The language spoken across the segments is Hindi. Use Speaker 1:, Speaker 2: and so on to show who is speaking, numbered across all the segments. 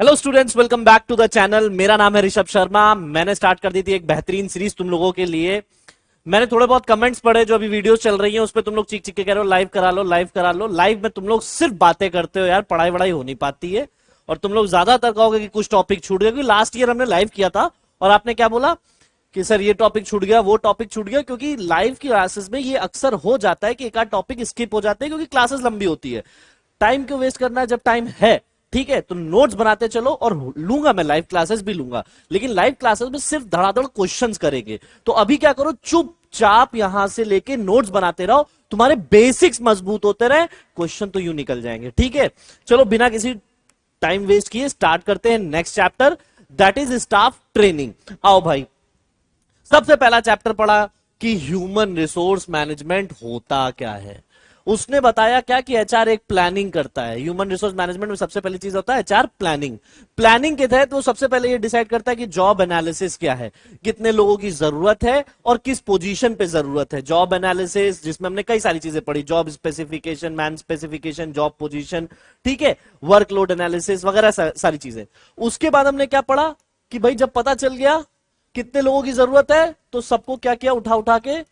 Speaker 1: Hello students, welcome back to the channel. मेरा नाम है ऋषभ शर्मा। मैंने स्टार्ट कर दी थी एक बेहतरीन सीरीज तुम लोगों के लिए। मैंने थोड़े बहुत कमेंट्स पढ़े जो अभी वीडियोस चल रही हैं उस पर तुम लोग चीख चीख के कह रहे हो लाइव करा लो, लाइव करा लो। लाइव में तुम लोग सिर्फ बातें करते हो यार, पढ़ाई वढ़ाई हो नहीं पाती है। और तुम लोग ज्यादातर कहोगे कि कुछ टॉपिक छूट गया, क्योंकि लास्ट ईयर हमने लाइव किया था और आपने क्या बोला कि सर ये टॉपिक छूट गया, वो टॉपिक छूट गया। क्योंकि लाइव की क्लासेस में ये अक्सर हो जाता है कि एक आध टॉपिक स्किप हो जाते हैं क्योंकि क्लासेस लंबी होती है। टाइम क्यों वेस्ट करना है जब टाइम है, ठीक है। तो नोट्स बनाते चलो, और लूंगा मैं लाइव क्लासेस भी लूंगा, लेकिन लाइव क्लासेस में सिर्फ धड़ाधड़ क्वेश्चंस करेंगे। तो अभी क्या करो, चुपचाप यहां से लेके नोट्स बनाते रहो, तुम्हारे बेसिक्स मजबूत होते रहे, क्वेश्चन तो यूं निकल जाएंगे, ठीक है। चलो बिना किसी टाइम वेस्ट किए स्टार्ट करते हैं next chapter, that is staff training. आओ भाई, सबसे पहला चैप्टर पढ़ा कि ह्यूमन रिसोर्स मैनेजमेंट होता क्या है। उसने बताया क्या कि एचआर एक प्लानिंग करता है। ह्यूमन रिसोर्स मैनेजमेंट में सबसे पहली चीज होता है एचआर प्लानिंग। प्लानिंग के तहत वो सबसे पहले ये डिसाइड करता है कि जॉब एनालिसिस क्या है, कितने लोगों की जरूरत है और किस पोजीशन पे जरूरत है। जॉब एनालिसिस जिसमें हमने कई सारी चीजें पढ़ी, job specification, man specification, job position, ठीक है, वर्कलोड एनालिसिस वगैरह सारी चीजें। उसके बाद हमने क्या पढ़ा कि भाई जब पता चल गया कितने लोगों की जरूरत है तो सबको क्या किया, उठा उठा के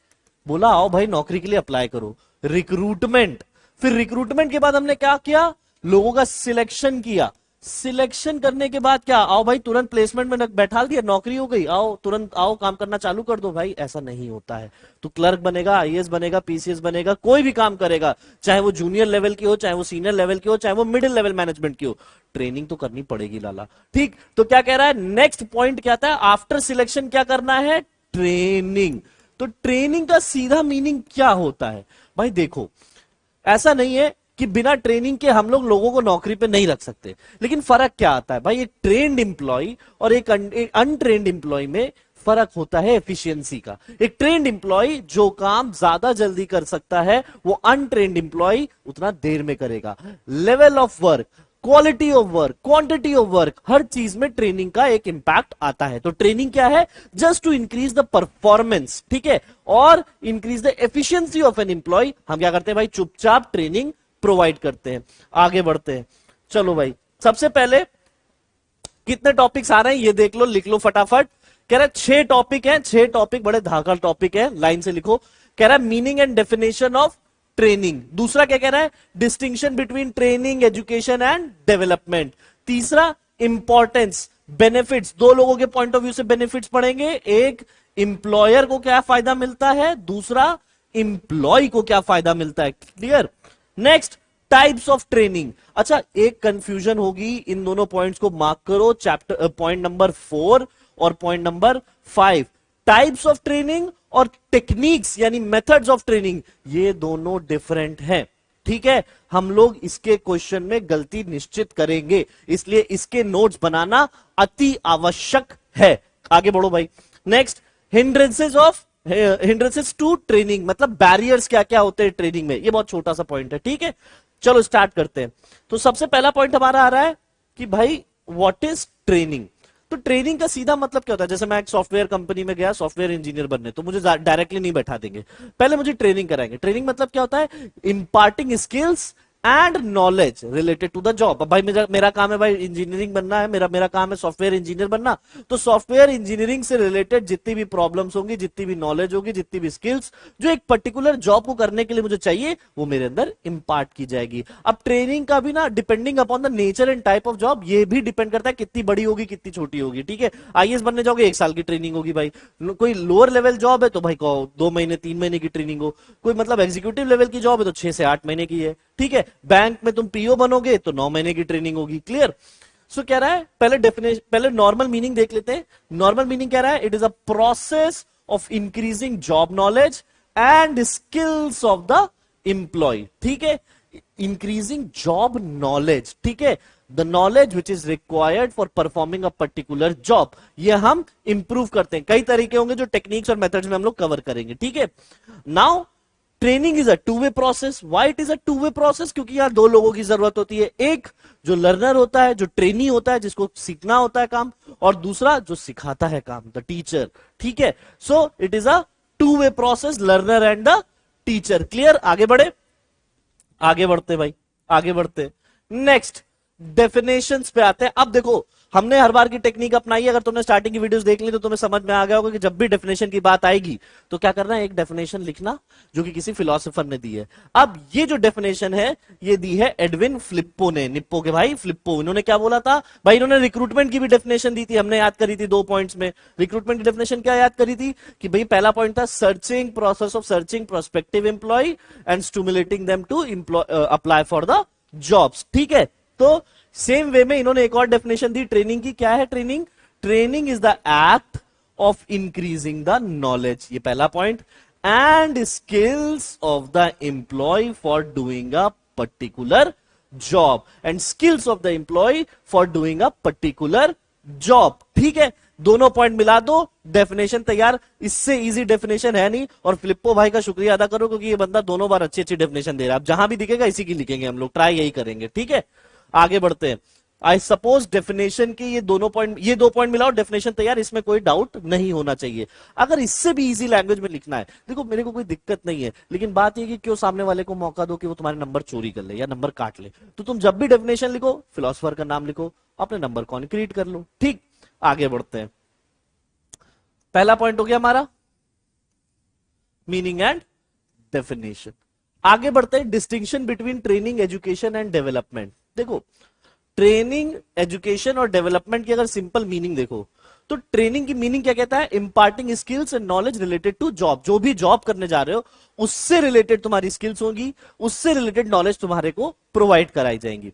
Speaker 1: बोला आओ भाई नौकरी के लिए अप्लाई करो, रिक्रूटमेंट। फिर रिक्रूटमेंट के बाद हमने क्या किया, लोगों का सिलेक्शन किया। सिलेक्शन करने के बाद क्या, आओ भाई तुरंत प्लेसमेंट में बैठा दिया, नौकरी हो गई, आओ तुरंत आओ काम करना चालू कर दो। भाई ऐसा नहीं होता है। तो क्लर्क बनेगा, आईएएस बनेगा, पीसीएस बनेगा, कोई भी काम करेगा, चाहे वो जूनियर लेवल की हो, चाहे वो सीनियर लेवल की हो, चाहे वो मिडिल लेवल मैनेजमेंट की हो, ट्रेनिंग तो करनी पड़ेगी लाला, ठीक। तो क्या कह रहा है, नेक्स्ट पॉइंट क्या था, आफ्टर सिलेक्शन क्या करना है, ट्रेनिंग। तो ट्रेनिंग का सीधा मीनिंग क्या होता है भाई, देखो ऐसा नहीं है कि बिना ट्रेनिंग के हम लोग लोगों को नौकरी पे नहीं रख सकते, लेकिन फर्क क्या आता है भाई, एक ट्रेन्ड एम्प्लॉय और एक अनट्रेन्ड एम्प्लॉय में फर्क होता है एफिशिएंसी का। एक ट्रेन्ड एम्प्लॉय जो काम ज्यादा जल्दी कर सकता है, वो अनट्रेन्ड एम्प्लॉय उतना देर में करेगा। Level of work, quality of work, quantity of work, हर चीज में ट्रेनिंग का एक इंपैक्ट आता है। तो ट्रेनिंग क्या है, just to increase the performance, ठीक है, और increase the efficiency of an employee. हम क्या करते हैं भाई, चुपचाप ट्रेनिंग प्रोवाइड करते हैं। आगे बढ़ते हैं, चलो भाई सबसे पहले कितने टॉपिक्स आ रहे हैं ये देख लो, लिख लो फटाफट। कह रहा है 6 टॉपिक हैं, 6 टॉपिक बड़े धाकड़ टॉपिक है, लाइन से लिखो। कह रहा है meaning and definition of training. दूसरा क्या कह रहा है, distinction between training, education and development. तीसरा इंपॉर्टेंस, बेनिफिट्स, दो लोगों के पॉइंट ऑफ व्यू से बेनिफिट्स पढ़ेंगे, एक इंप्लॉयर को क्या फायदा मिलता है, दूसरा इंप्लॉय को क्या फायदा मिलता है। Clear. Next types of training. अच्छा एक कंफ्यूजन होगी, इन दोनों पॉइंट्स को मार्क करो, चैप्टर पॉइंट नंबर 4 और point number 5। Types of training और टेक्निक्स यानी मेथड्स ऑफ ट्रेनिंग, ये दोनों डिफरेंट हैं, ठीक है। हम लोग इसके क्वेश्चन में गलती निश्चित करेंगे, इसलिए इसके नोट्स बनाना अति आवश्यक है। आगे बढ़ो भाई। नेक्स्ट हिंड्रेंसेस टू ट्रेनिंग, मतलब बैरियर्स क्या क्या होते हैं ट्रेनिंग में, ये बहुत छोटा सा पॉइंट है, ठीक है। चलो स्टार्ट करते हैं। तो सबसे पहला पॉइंट हमारा आ रहा है कि भाई व्हाट इज ट्रेनिंग। तो ट्रेनिंग का सीधा मतलब क्या होता है, जैसे मैं एक सॉफ्टवेयर कंपनी में गया सॉफ्टवेयर इंजीनियर बनने, तो मुझे डायरेक्टली नहीं बैठा देंगे, पहले मुझे ट्रेनिंग कराएंगे। ट्रेनिंग मतलब क्या होता है, imparting skills and knowledge related to the job. भाई मेरा काम है भाई इंजीनियरिंग बनना है, मेरा काम है सॉफ्टवेयर इंजीनियर बनना, तो सॉफ्टवेयर इंजीनियरिंग से रिलेटेड जितनी भी प्रॉब्लम्स होंगी, जितनी भी नॉलेज होगी, जितनी भी स्किल्स जो एक पर्टिकुलर जॉब को करने के लिए मुझे चाहिए, वो मेरे अंदर इंपार्ट की जाएगी। अब ट्रेनिंग का भी ना depending upon the nature and type of job, ये भी डिपेंड करता है कितनी बड़ी होगी कितनी छोटी होगी, ठीक है। आईएएस बनने जाओगे 1 साल की ट्रेनिंग होगी भाई, कोई लोअर लेवल जॉब है तो भाई 2 महीने 3 महीने की ट्रेनिंग हो, कोई मतलब एग्जीक्यूटिव लेवल की जॉब है तो 6 से 8 महीने की है, ठीक है। बैंक में तुम पीओ बनोगे तो 9 महीने की ट्रेनिंग होगी। क्लियर। सो कह रहा है पहले नॉर्मल मीनिंग देख लेते हैं। नॉर्मल मीनिंग कह रहा है it is a process of increasing job knowledge and skills of the employee, ठीक है। इंक्रीजिंग जॉब नॉलेज, ठीक है, the knowledge which is required for performing a particular job, ये हम इंप्रूव करते हैं। कई तरीके होंगे जो टेक्निक्स और मेथड्स में हम लोग कवर करेंगे, ठीक है। Now training is a two way process. Why it is a two way process, क्योंकि यहां 2 लोगों की जरूरत होती है, एक जो लर्नर होता है, जो ट्रेनी होता है, जिसको सीखना होता है काम, और दूसरा जो सिखाता है काम, द टीचर, ठीक है। सो it is a two way process, learner and the teacher. Clear. आगे बढ़े, आगे बढ़ते भाई, आगे बढ़ते। नेक्स्ट डेफिनेशंस पे आते हैं। अब देखो, हमने हर बार की टेक्निक अपनाई है, अगर तुमने स्टार्टिंग की वीडियोस देख ली तो तुम्हें समझ में आ गया होगा कि जब भी डेफिनेशन की बात आएगी तो क्या करना है, एक डेफिनेशन लिखना जो कि किसी फिलोसोफर ने दी है। अब ये जो डेफिनेशन है ये दी है एडविन फ्लिप्पो ने, निप्पो के भाई फ्लिप्पो। इन्होंने क्या बोला था भाई, इन्होंने रिक्रूटमेंट की भी डेफिनेशन दी थी, हमने याद करी थी 2 पॉइंट्स में। रिक्रूटमेंट की डेफिनेशन क्या याद करी थी कि भाई पहला पॉइंट था searching, process of searching prospective employee and stimulating them to apply for the jobs. ठीक है, तो सेम वे में इन्होंने एक और डेफिनेशन दी ट्रेनिंग की। क्या है training? Training is the act of increasing the knowledge, ये पहला point, and skills of the employee for doing a particular job, and skills of the employee for doing a particular job. ठीक है, दोनों पॉइंट मिला दो, डेफिनेशन तैयार। इससे इजी डेफिनेशन है नहीं, और फ्लिप्पो भाई का शुक्रिया अदा करो क्योंकि ये बंदा दोनों बार अच्छी अच्छी डेफिनेशन दे रहा है। अब जहां भी दिखेगा इसी की लिखेंगे हम लोग, ट्राई यही करेंगे। ठीक है, आगे बढ़ते हैं। आई सपोज डेफिनेशन की ये दोनों पॉइंट, ये 2 पॉइंट मिलाओ, डेफिनेशन तैयार, इसमें कोई डाउट नहीं होना चाहिए। अगर इससे भी इजी लैंग्वेज में लिखना है, देखो मेरे को कोई दिक्कत नहीं है, लेकिन बात ये कि क्यों सामने वाले को मौका दो कि वो तुम्हारे नंबर चोरी कर ले या नंबर काट ले। तो तुम जब भी डेफिनेशन लिखो, फिलोसोफर का नाम लिखो, अपने नंबर कॉन्क्रीट कर लो। ठीक, आगे बढ़ते हैं। पहला पॉइंट हो गया हमारा मीनिंग एंड डेफिनेशन। आगे बढ़ते हैं, distinction between training, education and development. देखो, ट्रेनिंग, एजुकेशन और डेवलपमेंट की अगर सिंपल मीनिंग देखो तो ट्रेनिंग की मीनिंग क्या कहता है, imparting skills and knowledge related to job. जो भी जॉब करने जा रहे हो उससे रिलेटेड तुम्हारी स्किल्स होंगी, उससे रिलेटेड नॉलेज तुम्हारे को प्रोवाइड कराई जाएंगी।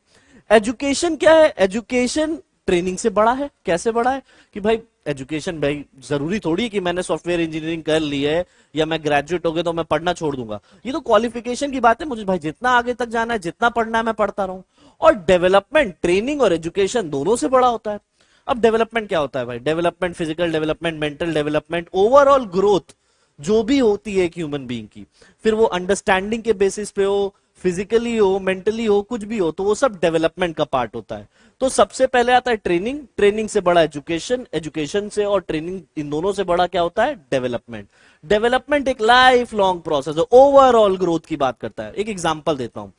Speaker 1: एजुकेशन क्या है? एजुकेशन ट्रेनिंग से बड़ा है। कैसे बड़ा है कि भाई एजुकेशन, भाई जरूरी थोड़ी कि मैंने सॉफ्टवेयर इंजीनियरिंग कर ली है या मैं ग्रेजुएट हो गया तो मैं पढ़ना छोड़ दूंगा। ये तो क्वालिफिकेशन की बात है, मुझे भाई जितना आगे तक जाना है, जितना पढ़ना है मैं पढ़ता रहूं। और डेवलपमेंट, ट्रेनिंग और एजुकेशन दोनों से बड़ा होता है। अब डेवलपमेंट क्या होता है भाई? Development, physical development, mental development, overall growth जो भी होती है एक ह्यूमन बीइंग की, फिर वो अंडरस्टैंडिंग के बेसिस पे हो, फिजिकली हो, मेंटली हो, कुछ भी हो, तो वो सब डेवलपमेंट का पार्ट होता है। तो सबसे पहले आता है ट्रेनिंग, ट्रेनिंग से बड़ा एजुकेशन, एजुकेशन से और ट्रेनिंग, इन दोनों से बड़ा क्या होता है? डेवलपमेंट। डेवलपमेंट एक लाइफ लॉन्ग प्रोसेस है, ओवरऑल ग्रोथ की बात करता है। एक एग्जांपल देता हूं,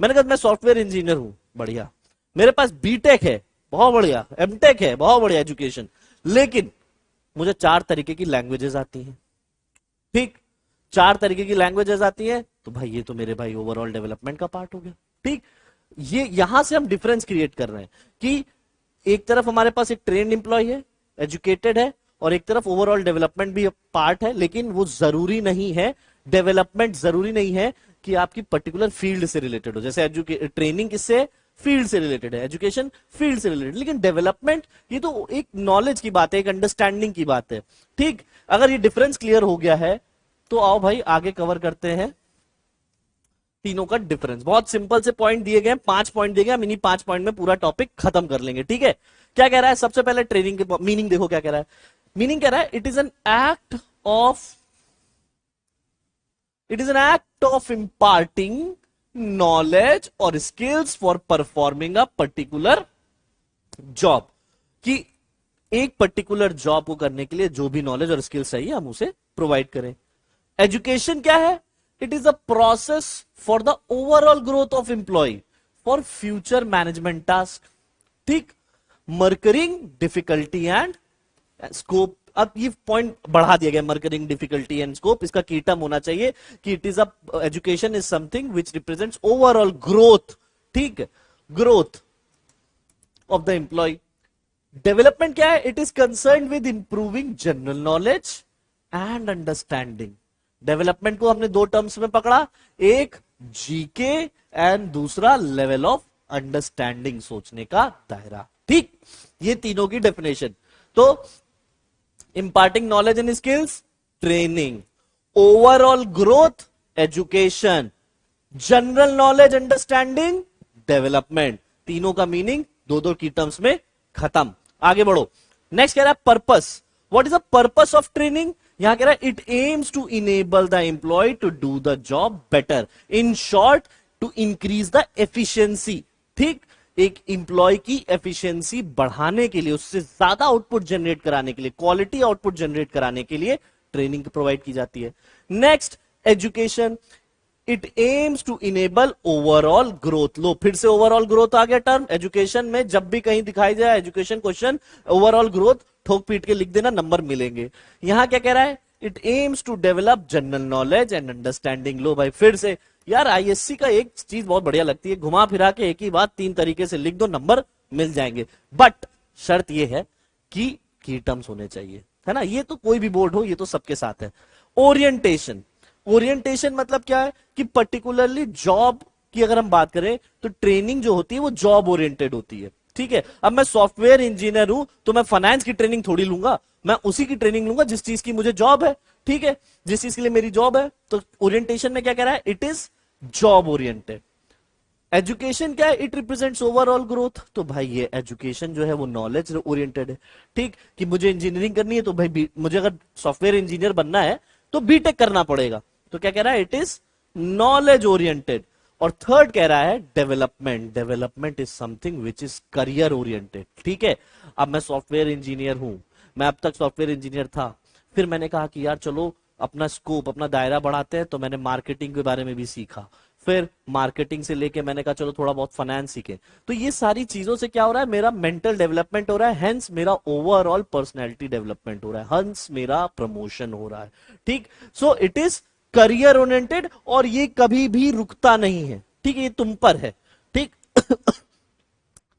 Speaker 1: मैंने कहा मैं सॉफ्टवेयर इंजीनियर हूं, बढ़िया, मेरे पास बीटेक है, बहुत बढ़िया, एमटेक है, बहुत बढ़िया एजुकेशन, लेकिन मुझे 4 तरीके की लैंग्वेजेस आती हैं। ठीक, 4 तरीके की लैंग्वेजेस आती है, तो भाई ये तो मेरे भाई ओवरऑल डेवलपमेंट का पार्ट हो गया। ठीक, ये यहां से हम डिफरेंस क्रिएट कर रहे हैं कि एक तरफ हमारे पास एक ट्रेन्ड एम्प्लॉय है, एजुकेटेड है, और एक तरफ ओवरऑल डेवलपमेंट भी पार्ट है, लेकिन वो जरूरी नहीं है, डेवलपमेंट जरूरी नहीं है कि आपकी पर्टिकुलर फील्ड से रिलेटेड हो। जैसे ट्रेनिंग किससे? फील्ड से रिलेटेड है, एजुकेशन फील्ड से रिलेटेड, लेकिन डेवलपमेंट ये तो एक नॉलेज की बात है, एक अंडरस्टैंडिंग की बात है। ठीक, अगर ये डिफरेंस क्लियर हो गया है तो आओ भाई आगे कवर करते हैं तीनों का डिफरेंस। बहुत सिंपल से पॉइंट दिए गए, 5 पॉइंट दिए गए, हम इन्हीं 5 पॉइंट में पूरा टॉपिक खत्म कर लेंगे। ठीक है, क्या कह रहा है? सबसे पहले ट्रेनिंग के मीनिंग देखो, क्या कह रहा है? मीनिंग कह रहा है it is an act of imparting knowledge और skills for performing a particular job. कि एक पर्टिकुलर जॉब को करने के लिए जो भी नॉलेज और स्किल्स चाहिए हम उसे प्रोवाइड करें। एजुकेशन क्या है? It is a process for the overall growth of employee for future management task. ठीक, मर्करिंग डिफिकल्टी एंड स्कोप। अब ये पॉइंट बढ़ा दिया गया, मर्करिंग डिफिकल्टी एंड स्कोप, इसका की टर्म होना चाहिए कि it is a education is something which represents overall growth. ठीक, growth of the employ. Development क्या है? It is concern with improving general knowledge and understanding. Development को हमने 2 टर्म्स में पकड़ा, एक जीके एंड दूसरा लेवल ऑफ अंडरस्टैंडिंग, सोचने का दायरा। ठीक, ये तीनों की डेफिनेशन। तो imparting knowledge and skills, training, overall growth, education, general knowledge understanding, development. तीनों का मीनिंग 2-2 की टर्म्स में खत्म। आगे बढ़ो, नेक्स्ट कह रहा है purpose. What is the purpose of training? यहां कह रहा है it aims to enable the employee to do the job better, in short to increase the efficiency. ठीक, एक इंप्लॉय की एफिशिएंसी बढ़ाने के लिए, उससे ज्यादा आउटपुट जनरेट कराने के लिए, क्वालिटी आउटपुट जनरेट कराने के लिए ट्रेनिंग प्रोवाइड की जाती है। Next, education. It aims to enable overall growth. लो फिर से ओवरऑल ग्रोथ आ गया टर्म एजुकेशन में, जब भी कहीं दिखाई जाए एजुकेशन क्वेश्चन ओवरऑल ग्रोथ ठोक पीट के लिख देना, नंबर मिलेंगे। यहां क्या कह रहा है, it aims to develop general knowledge and understanding. लो भाई फिर से यार आईएससी का एक चीज बहुत बढ़िया लगती है, घुमा फिरा के एक ही बात तीन तरीके से लिख दो, नंबर मिल जाएंगे। बट शर्त यह है कि की टर्म्स होने चाहिए, है ना। ये तो कोई भी बोर्ड हो, ये तो सबके साथ है। ओरिएंटेशन, ओरिएंटेशन मतलब क्या है कि पर्टिकुलरली जॉब की अगर हम बात करें तो ट्रेनिंग जो होती है वो जॉब ओरिएंटेड होती है, ठीक है। अब मैं सॉफ्टवेयर इंजीनियर हूं तो मैं फाइनेंस की ट्रेनिंग थोड़ी लूंगा, मैं उसी की ट्रेनिंग लूंगा जिस चीज की मुझे जॉब है, ठीक है, जिस चीज के लिए मेरी जॉब है। तो ओरिएंटेशन में क्या कह रहा है, it is job oriented. Education क्या है, इट रिप्रेजेंट्स ओवरऑल ग्रोथ। तो भाई ये एजुकेशन जो है वो नॉलेज ओरिएंटेड है, ठीक। कि मुझे इंजीनियरिंग करनी है तो भाई मुझे अगर सॉफ्टवेयर इंजीनियर बनना है तो बीटेक करना पड़ेगा, तो क्या कह रहा है, इट इज नॉलेज ओरिएंटेड। और थर्ड कह रहा है development, development is something which is career oriented, ठीक है। अब मैं सॉफ्टवेयर इंजीनियर हूं, मैं अब तक सॉफ्टवेयर इंजीनियर था, फिर मैंने कहा कि यार चलो अपना स्कोप अपना दायरा बढ़ाते हैं, तो मैंने मार्केटिंग के बारे में भी सीखा, फिर मार्केटिंग से लेके मैंने कहा चलो थोड़ा बहुत फाइनेंस सीखे। तो ये सारी चीजों से क्या हो रहा है, मेरा मेंटल डेवलपमेंट हो रहा है, हेंस मेरा ओवरऑल पर्सनैलिटी डेवलपमेंट हो रहा है, हंस मेरा प्रमोशन हो रहा है, ठीक। So it is career oriented और ये कभी भी रुकता नहीं है, ठीक है, ये तुम पर है, ठीक।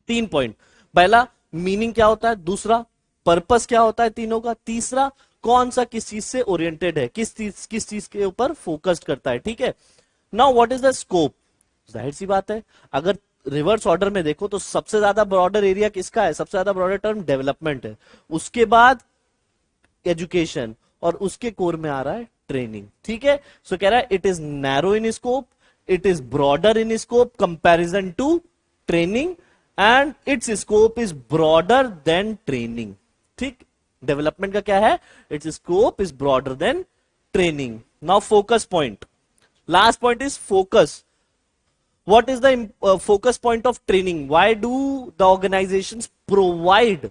Speaker 1: तीन पॉइंट, पहला मीनिंग क्या होता है, दूसरा पर्पस क्या होता है तीनों का, तीसरा कौन सा किस चीज से ओरिएंटेड है, किस चीज के ऊपर फोकस्ड करता है, ठीक है। Now what is the scope, जाहिर सी बात है अगर रिवर्स ऑर्डर में देखो तो सबसे ज्यादा ब्रॉडर एरिया किसका है, सबसे ज्यादा ब्रॉडर टर्म डेवलपमेंट है, उसके बाद एजुकेशन और उसके कोर में आ रहा है ट्रेनिंग, ठीक है। सो कह रहा है it is narrow in scope, it is broader in scope comparison to training and its scope is broader than training, ठीक। डेवलपमेंट का क्या है, its scope is broader than training. Now focus point, last point is focus. What is the focus point of training? Why do the organizations provide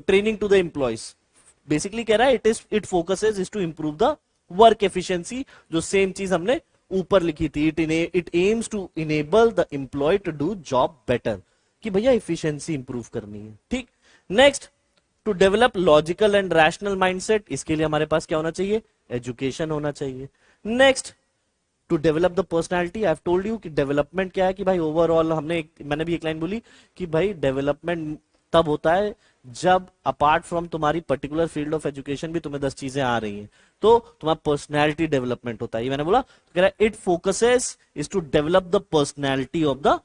Speaker 1: training to the employees? Basically कह रहा है it focuses is to improve the work efficiency, जो सेम चीज हमने ऊपर लिखी थी, it aims to enable the employee to do job better, कि भैया efficiency improve करनी है, ठीक। Next, to develop logical and rational mindset, इसके लिए हमारे पास क्या होना चाहिए, एजुकेशन होना चाहिए। Next, to develop the personality, I have told you कि डेवलपमेंट क्या है, कि भाई ओवरऑल मैंने भी एक लाइन बोली कि भाई डेवलपमेंट तब होता है जब अपार्ट फ्रॉम तुम्हारी पर्टिकुलर फील्ड ऑफ एजुकेशन भी तुम्हें 10 चीजें आ रही हैं, तो तुम्हारा पर्सनैलिटी डेवलपमेंट होता है, ये मैंने बोला। तो कह रहा है it focuses is to develop the personality of the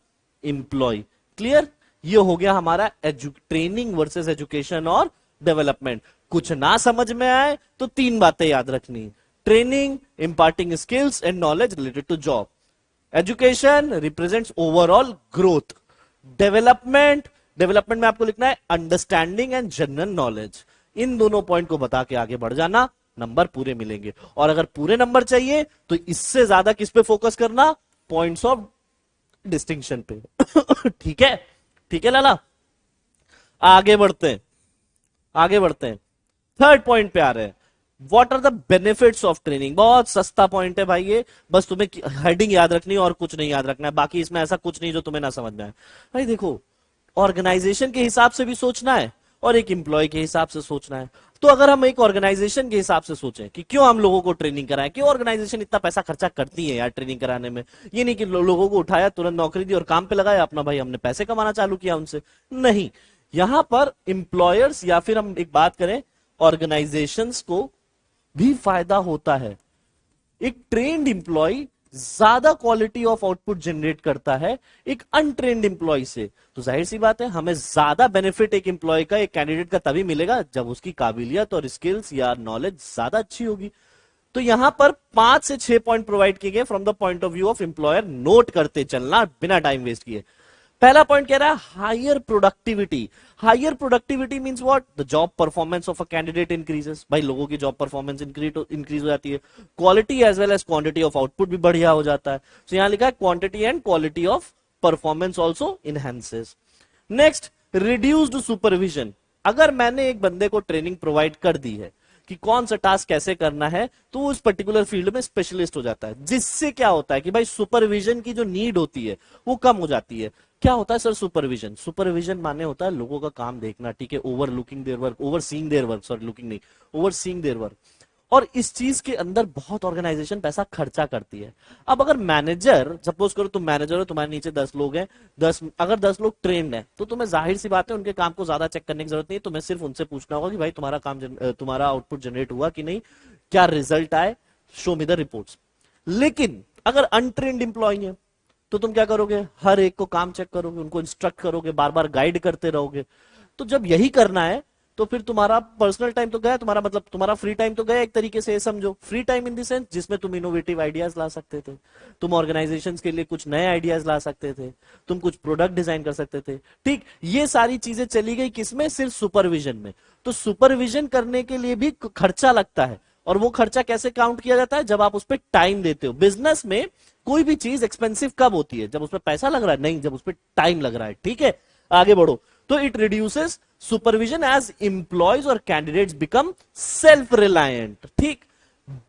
Speaker 1: employee. Clear, ये हो गया हमारा ट्रेनिंग वर्सेस एजुकेशन और डेवलपमेंट। कुछ ना समझ में आए तो तीन बातें याद रखनी, training imparting skills and knowledge related to job, education represents overall growth, development में आपको लिखना है अंडरस्टैंडिंग एंड जनरल नॉलेज। इन दोनों पॉइंट को बता के आगे बढ़ जाना, नंबर पूरे मिलेंगे। और अगर पूरे नंबर चाहिए तो इससे ज्यादा किस पे फोकस करना, पॉइंट्स ऑफ डिस्टिंक्शन पे। ठीक है, ठीक है लाला, आगे बढ़ते हैं, आगे बढ़ते हैं। थर्ड पॉइंट पे आ रहे हैं, what are the benefits of training. बहुत सस्ता पॉइंट है भाई ये, बस तुम्हें हेडिंग याद रखनी है और कुछ नहीं याद रखना है, बाकी इसमें ऐसा कुछ नहीं जो तुम्हें ना समझ में आए। भाई देखो, ऑर्गेनाइजेशन के हिसाब से भी सोचना है और एक एम्प्लॉय के हिसाब से सोचना है। तो अगर हम एक ऑर्गेनाइजेशन के हिसाब से सोचें कि क्यों हम लोगों को ट्रेनिंग कराएं, क्यों ऑर्गेनाइजेशन इतना पैसा खर्चा करती है यार ट्रेनिंग कराने में, ये नहीं कि लोगों को उठाया तुरंत नौकरी दी और काम पे लगाया अपना, भाई हमने पैसे कमाना चालू किया उनसे, नहीं। यहां पर एम्प्लॉयर्स या फिर हम एक बात करें ऑर्गेनाइजेशंस को भी फायदा होता है। एक ट्रेन्ड एम्प्लॉय ज्यादा क्वालिटी ऑफ आउटपुट जनरेट करता है एक अनट्रेन्ड एम्प्लॉय से। तो जाहिर सी बात है हमें ज्यादा बेनिफिट एक एम्प्लॉय का, एक कैंडिडेट का तभी मिलेगा जब उसकी काबिलियत और स्किल्स या नॉलेज ज्यादा अच्छी होगी। तो यहां पर 5 से 6 पॉइंट प्रोवाइड किए गए from the point of view of employer, note करते चलना बिना टाइम वेस्ट किए। पहला पॉइंट कह रहा है higher productivity. Higher productivity means what, the job performance of a candidate increases. भाई लोगों की जॉब परफॉर्मेंस इंक्रीज हो जाती है, quality as well as quantity of output भी बढ़िया हो जाता है। तो यहां लिखा है quantity and quality of performance also enhances. Next, reduced supervision. अगर मैंने एक बंदे को ट्रेनिंग प्रोवाइड कर दी है कि कौन सा टास्क कैसे करना है, तो वो उस पर्टिकुलर फील्ड में स्पेशलिस्ट हो जाता है, जिससे क्या होता है कि भाई सुपरविजन की जो नीड होती है वो कम हो जाती है। क्या होता है सर सुपरविजन? सुपरविजन माने होता है लोगों का काम देखना, ठीक है, over looking their work, over seeing their work, sorry looking नहीं, ओवर सीइंग देयर वर्क। और इस चीज के अंदर बहुत ऑर्गेनाइजेशन पैसा खर्चा करती है। अब अगर मैनेजर, सपोज करो तुम मैनेजर हो, तुम्हारे नीचे 10 लोग हैं, 10 अगर 10 लोग ट्रेंड है तो तुम्हें जाहिर सी बात है उनके काम को ज्यादा चेक करने की जरूरत नहीं है, तुम्हें सिर्फ उनसे पूछना होगा कि भाई तुम्हारा काम तुम्हारा आउटपुट जनरेट हुआ कि नहीं, क्या रिजल्ट आए, शो मी द रिपोर्ट्स। लेकिन अगर अनट्रेंड इंप्लॉय है तो तुम क्या करोगे, हर एक को काम चेक करोगे, उनको इंस्ट्रक्ट करोगे, बार बार गाइड करते रहोगे। तो जब यही करना है तो फिर तुम्हारा पर्सनल टाइम तो गया, तुम्हारा मतलब तुम्हारा फ्री टाइम तो गया एक तरीके से, समझो free time in the sense जिसमें तुम इनोवेटिव आइडियाज ला सकते थे, तुम ऑर्गेनाइजेशंस के लिए कुछ नए आइडियाज ला सकते थे, तुम कुछ प्रोडक्ट डिजाइन कर सकते थे। ठीक, ये सारी चीजें चली गई किसमें, सिर्फ सुपरविजन में। तो सुपरविजन करने के लिए भी खर्चा लगता है, और वो खर्चा कैसे काउंट किया जाता है, जब आप उस पर टाइम देते हो। बिजनेस में कोई भी चीज एक्सपेंसिव कब होती है, जब उसमें पैसा लग रहा है, नहीं जब उस पर टाइम लग रहा है। ठीक है, आगे बढ़ो। तो it reduces supervision as employees और कैंडिडेट्स बिकम सेल्फ रिलायंट। ठीक,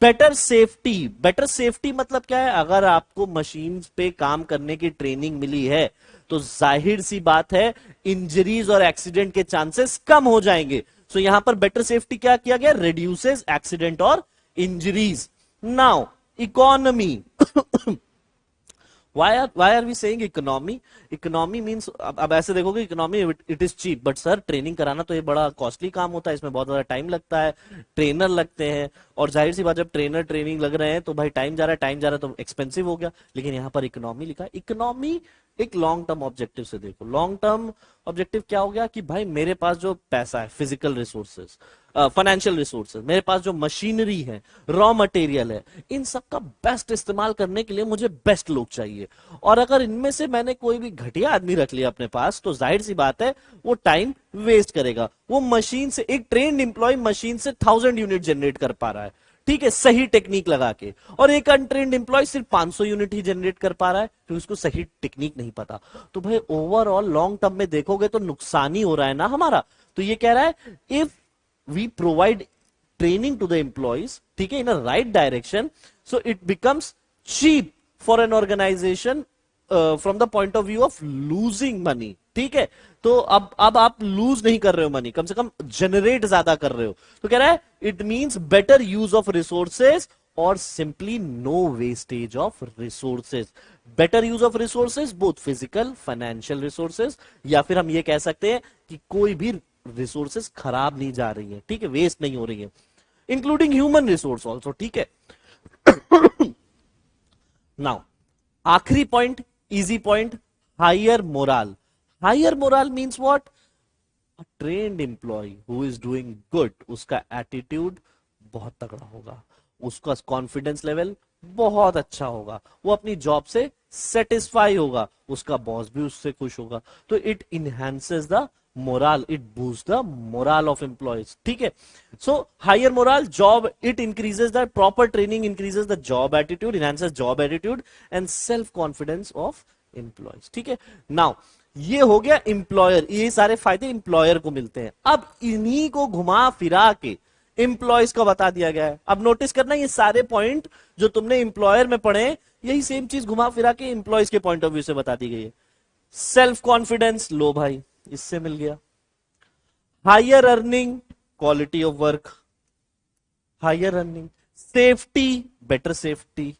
Speaker 1: बेटर सेफ्टी, बेटर सेफ्टी मतलब क्या है, अगर आपको मशीन पे काम करने की ट्रेनिंग मिली है तो जाहिर सी बात है इंजरीज और एक्सीडेंट के चांसेस कम हो जाएंगे। सो यहां पर बेटर सेफ्टी क्या किया गया, रिड्यूसेस एक्सीडेंट और injuries. Now economy why are we saying economy? Economy means, अब ऐसे देखोगे economy it is cheap, but sir training कराना तो ये बड़ा कॉस्टली काम होता है, इसमें बहुत ज्यादा टाइम लगता है, ट्रेनर लगते हैं, और जाहिर सी बात जब ट्रेनर ट्रेनिंग लग रहे हैं तो भाई टाइम जा रहा है, टाइम जा रहा है तो एक्सपेंसिव हो गया। लेकिन यहाँ पर इकोनॉमी लिखा है। इकोनॉमी एक लॉन्ग टर्म ऑब्जेक्टिव से देखो। लॉन्ग टर्म ऑब्जेक्टिव क्या हो गया कि भाई मेरे पास जो पैसा है, फिजिकल रिसोर्सेज, फाइनेंशियल रिसोर्सेज, मेरे पास जो मशीनरी है, रॉ मटेरियल है, इन सब का बेस्ट इस्तेमाल करने के लिए मुझे बेस्ट लोग चाहिए। और अगर इनमें से मैंने कोई भी घटिया आदमी रख लिया अपने पास तो जाहिर सी बात है वो टाइम वेस्ट करेगा। वो मशीन से, एक ट्रेन्ड एम्प्लॉय मशीन से 1000 यूनिट जनरेट कर पा रहा है, ठीक है, सही टेक्निक लगा के, और एक अनट्रेन्ड एम्प्लॉय सिर्फ 500 यूनिट ही जनरेट कर पा रहा है क्योंकि उसको सही टेक्निक नहीं पता। तो भाई ओवरऑल लॉन्ग टर्म में देखोगे तो नुकसान ही हो रहा है ना हमारा। तो ये कह रहा है if we provide training to the employees, ठीक है, in a right direction, so it becomes cheap for an organization from the point of view of losing money. ठीक है, तो अब आप लूज नहीं कर रहे हो मनी, कम से कम जनरेट ज्यादा कर रहे हो। तो कह रहा है it means better use of resources और simply no wastage of resources. Better use of resources, both physical financial resources, या फिर हम ये कह सकते हैं कि कोई भी रिसोर्सेज खराब नहीं जा रही है, ठीक है, वेस्ट नहीं हो रही है, इंक्लूडिंग ह्यूमन रिसोर्स ऑल्सो। ठीक है, नाउ आखिरी point, easy point, higher morale. Higher morale means what, a trained employee who is doing good, उसका एटीट्यूड बहुत तगड़ा होगा, उसका कॉन्फिडेंस लेवल बहुत अच्छा होगा, वो अपनी जॉब से सेटिस्फाई होगा, उसका बॉस भी उससे खुश होगा। तो it enhances the morale, it boost the morale of employees. ठीक है, so higher morale, job, it increases the proper training, increases the job attitude, enhances job attitude and self confidence of employees. ठीक है, नाउ ये हो गया एम्प्लॉयर, ये सारे फायदे एम्प्लॉयर को मिलते हैं। अब इन्हीं को घुमा फिरा के एम्प्लॉयज का बता दिया गया है। अब नोटिस करना, ये सारे पॉइंट जो तुमने एम्प्लॉयर में पढ़े यही सेम चीज घुमा फिरा के एम्प्लॉयज के पॉइंट ऑफ व्यू से बता दी गई है। सेल्फ कॉन्फिडेंस, लो भाई इससे मिल गया। Higher earning, quality of work, higher earning, safety, better safety,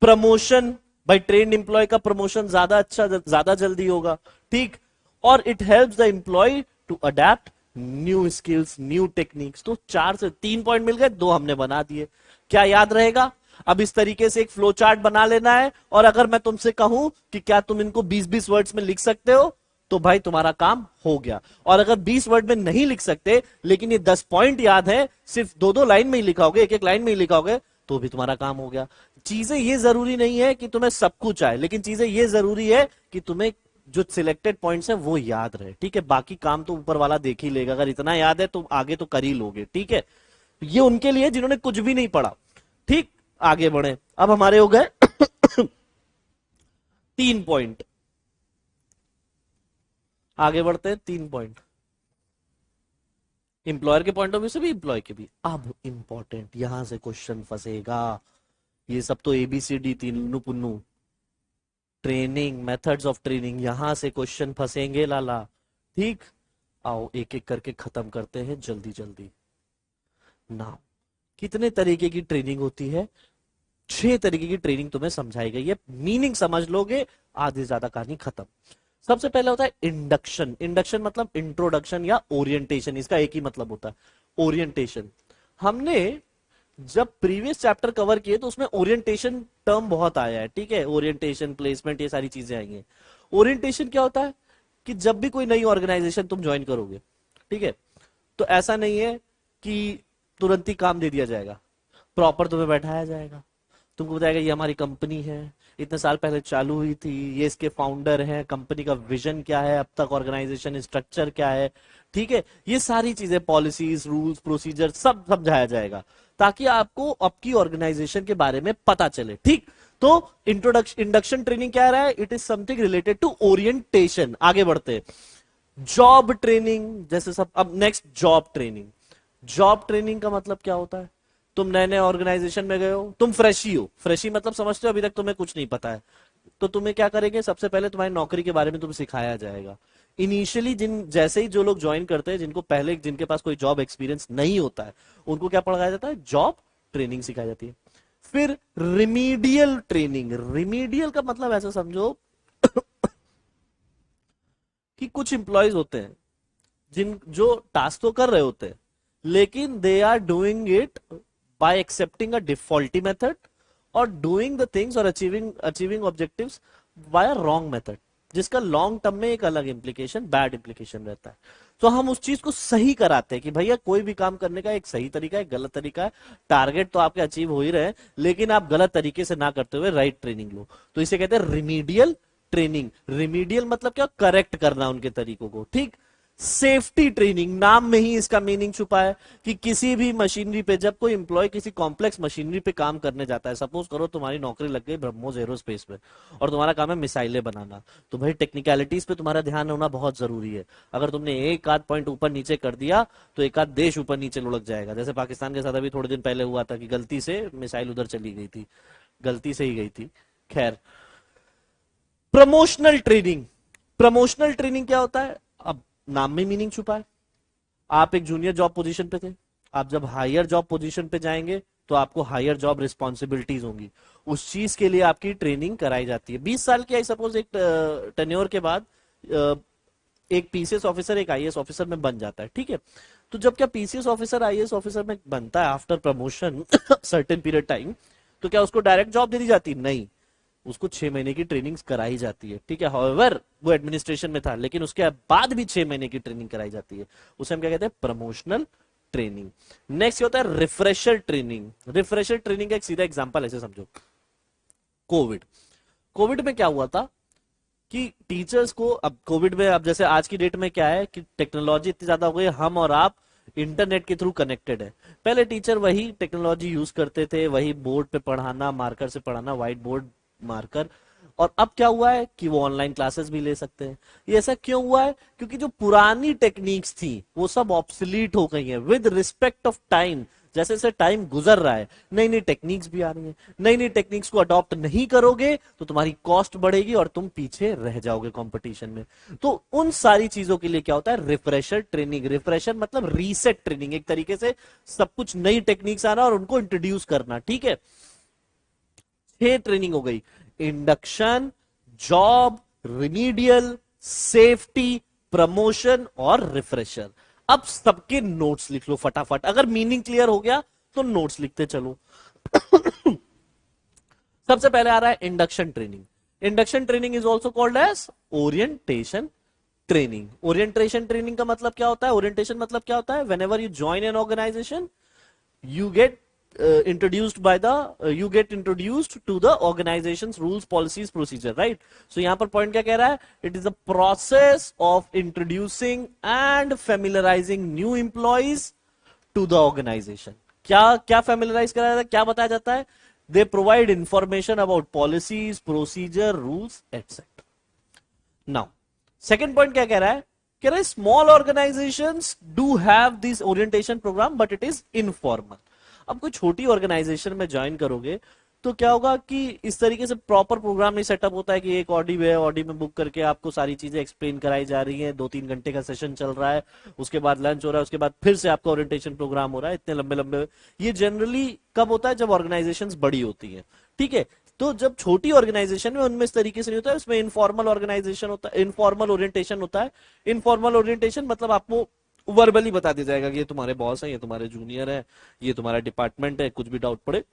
Speaker 1: promotion, भाई ट्रेन्ड एम्प्लॉय का प्रमोशन ज्यादा अच्छा, ज्यादा जल्दी होगा। ठीक, और it helps the employee to adapt new skills, new techniques. तो 4 से 3 पॉइंट मिल गए, 2 हमने बना दिए। क्या याद रहेगा? अब इस तरीके से एक फ्लो चार्ट बना लेना है, और अगर मैं तुमसे कहूं कि क्या तुम इनको 20-20 वर्ड्स में लिख सकते हो, तो भाई तुम्हारा काम हो गया। और अगर 20 वर्ड में नहीं लिख सकते लेकिन ये 10 पॉइंट याद है, सिर्फ 2-2 लाइन में ही लिखाओगे, एक-एक लाइन में ही लिखाओगे, तो भी तुम्हारा काम हो गया। चीजें ये जरूरी नहीं है कि तुम्हें सब कुछ आए, लेकिन चीजें ये जरूरी है कि तुम्हें जो सिलेक्टेड पॉइंट्स हैं वो याद रहे। ठीक है, बाकी काम तो ऊपर वाला देख ही लेगा, अगर इतना याद है तो आगे तो कर ही लोगे। ठीक है, ये उनके लिए जिन्होंने कुछ भी नहीं पढ़ा। ठीक, आगे बढ़े। अब हमारे हो गए 3 पॉइंट, आगे बढ़ते हैं। 3 पॉइंट, एम्प्लॉयर के पॉइंट ऑफ व्यू से भी, एम्प्लॉय के भी। अब इंपॉर्टेंट, यहां से क्वेश्चन फंसेगा। ये सब तो एबीसीडी तीनू Punnu, training, methods of training, यहां से क्वेश्चन फंसेंगे लाला। ठीक, आओ एक एक करके खत्म करते हैं जल्दी जल्दी। नाउ, कितने तरीके की ट्रेनिंग होती है? 6 तरीके की ट्रेनिंग तुम्हें समझाई गई है, मीनिंग समझ लोगे आधी से ज्यादा कहानी खत्म। सबसे पहले होता है इंडक्शन। इंडक्शन मतलब इंट्रोडक्शन या ओरिएंटेशन, इसका एक ही मतलब होता है, ओरिएंटेशन। हमने जब प्रीवियस चैप्टर कवर किए तो उसमें ओरिएंटेशन टर्म बहुत आया है, ठीक है, ओरिएंटेशन, प्लेसमेंट, ये सारी चीजें आई हैं। ओरिएंटेशन क्या होता है कि जब भी कोई नई ऑर्गेनाइजेशन तुम ज्वाइन करोगे, ठीक है, तो ऐसा नहीं है कि तुरंत ही काम दे दिया जाएगा। प्रॉपर तुम्हें बैठाया जाएगा, तुमको बताएगा ये हमारी कंपनी है, इतने साल पहले चालू हुई थी, ये इसके फाउंडर हैं, कंपनी का विजन क्या है, अब तक ऑर्गेनाइजेशन स्ट्रक्चर क्या है, ठीक है, ये सारी चीजें, पॉलिसीज, रूल्स, प्रोसीजर सब समझाया जाएगा ताकि आपको आपकी ऑर्गेनाइजेशन के बारे में पता चले। ठीक, तो इंट्रोडक्शन, इंडक्शन ट्रेनिंग क्या रहा है? It is something related to orientation. आगे बढ़ते, जॉब ट्रेनिंग, जैसे सब। अब next, job training. Job training का मतलब क्या होता है? तुम नए नए ऑर्गेनाइजेशन में गए हो, तुम फ्रेशी हो, फ्रेशी मतलब समझते हो, अभी तक तुम्हें कुछ नहीं पता है, तो तुम्हें क्या करेंगे? सबसे पहले तुम्हारी नौकरी के बारे में तुम्हें सिखाया जाएगा। इनिशियली जैसे ही जो लोग ज्वाइन करते हैं, जिनको पहले, जिनके पास कोई जॉब एक्सपीरियंस नहीं होता है, उनको क्या पढ़ाया जाता है? जॉब ट्रेनिंग सिखाई जाती है। फिर रिमीडियल ट्रेनिंग। रिमीडियल का मतलब ऐसा समझो कि कुछ इंप्लॉयज होते हैं जिन जो टास्क तो कर रहे होते हैं, लेकिन they are doing it by accepting a default method और डूइंग द थिंग्स और achieving objectives by wrong method, जिसका लॉन्ग टर्म में एक अलग इंप्लीकेशन, बैड इंप्लीकेशन रहता है। तो हम उस चीज को सही कराते हैं कि भैया कोई भी काम करने का एक सही तरीका है, एक गलत तरीका है, टारगेट तो आपके अचीव हो ही रहे हैं, लेकिन आप गलत तरीके से ना करते हुए राइट ट्रेनिंग लो। तो इसे कहते हैं रिमीडियल ट्रेनिंग। रिमीडियल मतलब क्या? करेक्ट करना उनके तरीकों को। ठीक, सेफ्टी ट्रेनिंग, नाम में ही इसका मीनिंग छुपा है कि किसी भी मशीनरी पे, जब कोई एम्प्लॉय किसी कॉम्प्लेक्स मशीनरी पे काम करने जाता है, सपोज करो तुम्हारी नौकरी लग गई ब्रह्मोस एरोस्पेस में और तुम्हारा काम है मिसाइलें बनाना, तो भाई टेक्निकलिटीज पे तुम्हारा ध्यान होना बहुत जरूरी है। अगर तुमने एक आध पॉइंट ऊपर नीचे कर दिया तो एक आध देश ऊपर नीचे लुढ़क जाएगा। जैसे पाकिस्तान के साथ अभी थोड़े दिन पहले हुआ था कि गलती से मिसाइल उधर चली गई थी, गलती से ही गई थी, खैर। Promotional training. प्रमोशनल ट्रेनिंग क्या होता है? अब नाम में मीनिंग छुपा है। आप एक जूनियर जॉब पोजीशन पे थे, आप जब हायर जॉब पोजीशन पे जाएंगे तो आपको हायर जॉब रिस्पॉन्सिबिलिटीज होंगी, उस चीज के लिए आपकी ट्रेनिंग कराई जाती है। 20 साल की, आई सपोज, एक टेन्योर के बाद एक पीसीएस ऑफिसर, एक आईएएस ऑफिसर में बन जाता है, ठीक है। तो जब क्या पीसीएस ऑफिसर आईएएस ऑफिसर में बनता है after promotion certain period time, तो क्या उसको डायरेक्ट जॉब दे दी जाती? नहीं, उसको 6 महीने की ट्रेनिंग कराई जाती है, ठीक है। हाउएवर वो एडमिनिस्ट्रेशन में था, लेकिन उसके बाद भी 6 महीने की ट्रेनिंग कराई जाती है, उसे हम क्या कहते हैं? Promotional training. नेक्स्ट होता है रिफ्रेशर ट्रेनिंग। रिफ्रेशर ट्रेनिंग का एक सीधा एग्जांपल ऐसे समझो, कोविड। कोविड में क्या हुआ था कि टीचर्स को, अब कोविड में, अब जैसे आज की डेट में क्या है कि टेक्नोलॉजी इतनी ज्यादा हो गई, हम और आप इंटरनेट के थ्रू कनेक्टेड है। पहले टीचर वही टेक्नोलॉजी यूज करते थे, वही बोर्ड पे पढ़ाना, मार्कर से पढ़ाना, व्हाइट बोर्ड मार्कर। और अब क्या हुआ है कि वो ऑनलाइन क्लासेस भी ले सकते हैं। ये ऐसा क्यों हुआ है? क्योंकि जो पुरानी टेक्निक्स थी वो सब ऑब्सोलीट हो गई हैं विद रिस्पेक्ट ऑफ टाइम। जैसे जैसे टाइम गुजर रहा है, नई नई टेक्निक्स भी आ रही हैं। नई नई टेक्निक्स को अडॉप्ट नहीं करोगे तो तुम्हारी कॉस्ट बढ़ेगी और तुम पीछे रह जाओगे कंपटीशन में। तो उन सारी चीजों के लिए क्या होता है? Refresher training. रिफ्रेशर मतलब रीसेट ट्रेनिंग, एक तरीके से सब कुछ नई टेक्निक्स आना और उनको इंट्रोड्यूस करना, ठीक है। 6 ट्रेनिंग हो गई, induction, job, remedial, safety, promotion और रिफ्रेशर। अब सबके नोट्स लिख लो फटाफट, अगर मीनिंग क्लियर हो गया तो नोट्स लिखते चलो। सबसे पहले आ रहा है induction training. Induction training is also called as orientation training. Orientation training का मतलब क्या होता है? ओरिएंटेशन मतलब क्या होता है? Whenever you join an organization, you get you get introduced to the organization's rules, policies, procedure, right? So यहाँ पर पॉइंट क्या कह रहा है? It is the process of introducing and familiarizing new employees to the organization. क्या क्या familiarize कराया जाता है? क्या बताया जाता है? They provide information about policies, procedure, rules, etc. Now, second point क्या कह रहा है? कह रहे small organizations do have this orientation program but it is informal. अब कोई छोटी ऑर्गेनाइजेशन में ज्वाइन करोगे तो क्या होगा कि इस तरीके से प्रॉपर प्रोग्राम नहीं सेटअप होता है कि एक ऑडी है, ऑडी में बुक करके आपको सारी चीजें एक्सप्लेन कराई जा रही हैं, 2-3 घंटे का सेशन चल रहा है, उसके बाद लंच हो रहा है, उसके बाद फिर से आपका ओरिएंटेशन प्रोग्राम हो रहा है, इतने लंबे लंबे। ये जनरली कब होता है? जब ऑर्गेनाइजेशंस बड़ी होती हैं, ठीक है। तो जब छोटी ऑर्गेनाइजेशन में उनमें इस तरीके से नहीं होता है, उसमें इनफॉर्मल ऑर्गेनाइजेशन होता है, इनफॉर्मल ओरिएंटेशन होता है। इनफॉर्मल ओरिएंटेशन मतलब आपको वर्बली बता दिया जाएगा कि ये तुम्हारे बॉस हैं, ये तुम्हारे जूनियर है, ये तुम्हारा डिपार्टमेंट है, कुछ भी डाउट पड़े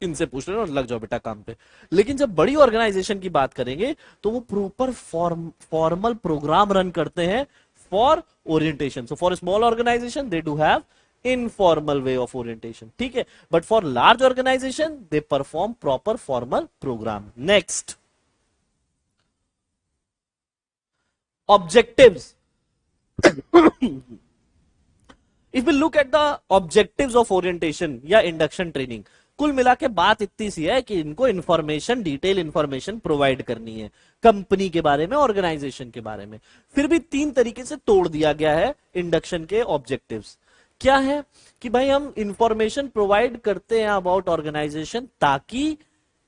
Speaker 1: इनसे पूछ लेना और लग जाओ बेटा काम पे। लेकिन जब बड़ी ऑर्गेनाइजेशन की बात करेंगे तो वो प्रॉपर फॉर्मल प्रोग्राम रन करते हैं for orientation. So for small organization they do have informal way of orientation, ठीक है। But for large organization they perform proper formal program. Next, objectives. If we look at the objectives of orientation या इंडक्शन ट्रेनिंग, कुल मिला के बात इतनी सी है कि इनको इंफॉर्मेशन, डिटेल इंफॉर्मेशन प्रोवाइड करनी है कंपनी के बारे में, ऑर्गेनाइजेशन के बारे में। फिर भी 3 तरीके से तोड़ दिया गया है इंडक्शन के ऑब्जेक्टिव्स। क्या है कि भाई हम इंफॉर्मेशन प्रोवाइड करते हैं अबाउट ऑर्गेनाइजेशन ताकि